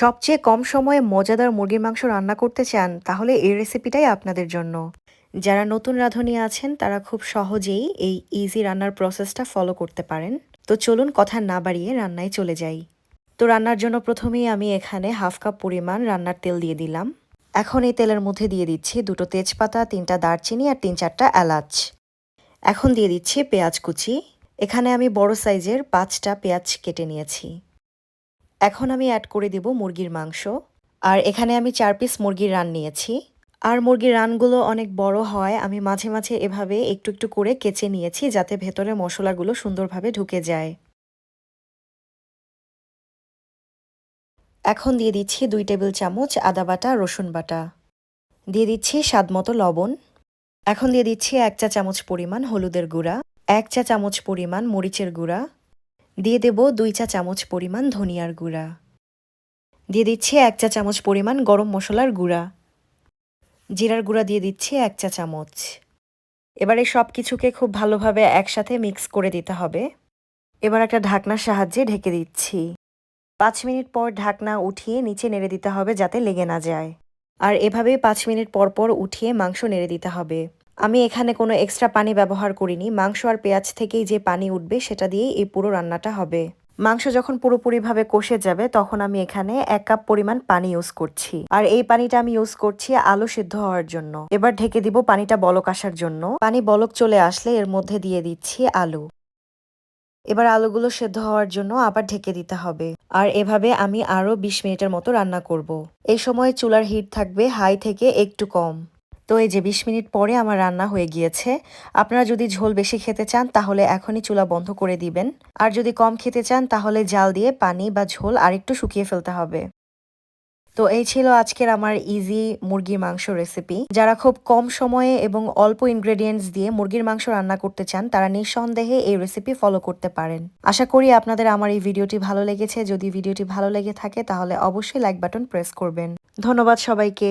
সবচেয়ে কম সময়ে মজাদার মুরগির মাংস রান্না করতে চান তাহলে এই রেসিপিটাই আপনাদের জন্য। যারা নতুন রাঁধুনি আছেন তারা খুব সহজেই এই ইজি রান্নার প্রসেসটা ফলো করতে পারেন। তো চলুন কথা না বাড়িয়ে রান্নায় চলে যাই। তো রান্নার জন্য প্রথমেই আমি এখানে হাফ কাপ পরিমাণ রান্নার তেল দিয়ে দিলাম। এখন এই তেলের মধ্যে দিয়ে দিচ্ছি 2টো তেজপাতা, 3টা দারচিনি আর 3-4টা এলাচ। এখন দিয়ে দিচ্ছি পেঁয়াজ কুচি। এখানে আমি বড় সাইজের 5টা পেঁয়াজ কেটে নিয়েছি। এখন আমি অ্যাড করে দিব মুরগির মাংস। আর এখানে আমি 4 পিস মুরগির রান নিয়েছি। আর মুরগির রানগুলো অনেক বড় হয়, আমি মাঝে মাঝে এভাবে একটু একটু করে কেচে নিয়েছি যাতে ভেতরে মশলাগুলো সুন্দরভাবে ঢুকে যায়। এখন দিয়ে দিচ্ছি 2 টেবিল চামচ আদা বাটা, রসুন বাটা। দিয়ে দিচ্ছি স্বাদমতো লবণ। এখন দিয়ে দিচ্ছি 1 চা চামচ পরিমাণ হলুদের গুঁড়া, 1 চা চামচ পরিমাণ মরিচের গুঁড়া, দিয়ে দেব 2 চা চামচ পরিমাণ ধনিয়ার গুঁড়া, দিয়ে দিচ্ছি 1 চা চামচ পরিমাণ গরম মশলার গুঁড়া, জিরার গুঁড়া দিয়ে দিচ্ছি 1 চা চামচ। এবারে সব কিছুকে খুব ভালোভাবে একসাথে মিক্স করে দিতে হবে। এবার একটা ঢাকনার সাহায্যে ঢেকে দিচ্ছি। 5 মিনিট পর ঢাকনা উঠিয়ে নিচে নেড়ে দিতে হবে যাতে লেগে না যায়। আর এভাবে 5 মিনিট পর পর উঠিয়ে মাংস নেড়ে দিতে হবে। আমি এখানে কোনো এক্সট্রা পানি ব্যবহার করিনি, মাংস আর পেঁয়াজ থেকেই যে পানি উঠবে সেটা দিয়েই এই পুরো রান্নাটা হবে। মাংস যখন পুরোপুরিভাবে কষে যাবে তখন আমি এখানে 1 কাপ পরিমাণ পানি ইউজ করছি। আর এই পানিটা আমি ইউজ করছি আলু সিদ্ধ হওয়ার জন্য। এবার ঢেকে দিব পানিটা বলক আসার জন্য। পানি বলক চলে আসলে এর মধ্যে দিয়ে দিচ্ছি আলু। এবার আলুগুলো সেদ্ধ হওয়ার জন্য আবার ঢেকে দিতে হবে। আর এভাবে আমি আরও 20 মিনিটের মতো রান্না করব। এই সময় চুলার হিট থাকবে হাই থেকে একটু কম। তো এই যে 20 মিনিট পরে আমার রান্না হয়ে গিয়েছে। আপনারা যদি ঝোল বেশি খেতে চান তাহলে এখনই চুলা বন্ধ করে দিবেন। আর যদি কম খেতে চান তাহলে জাল দিয়ে পানি বা ঝোল আরেকটু শুকিয়ে ফেলতে হবে। তো এই ছিল আজকের আমার ইজি মুরগির মাংস রেসিপি। যারা খুব কম সময়ে এবং অল্প ইনগ্রেডিয়েন্টস দিয়ে মুরগির মাংস রান্না করতে চান তারা নিঃসন্দেহে এই রেসিপি ফলো করতে পারেন। আশা করি আপনাদের আমার এই ভিডিওটি ভালো লেগেছে। যদি ভিডিওটি ভালো লেগে থাকে তাহলে অবশ্যই লাইক বাটন প্রেস করবেন। ধন্যবাদ সবাইকে।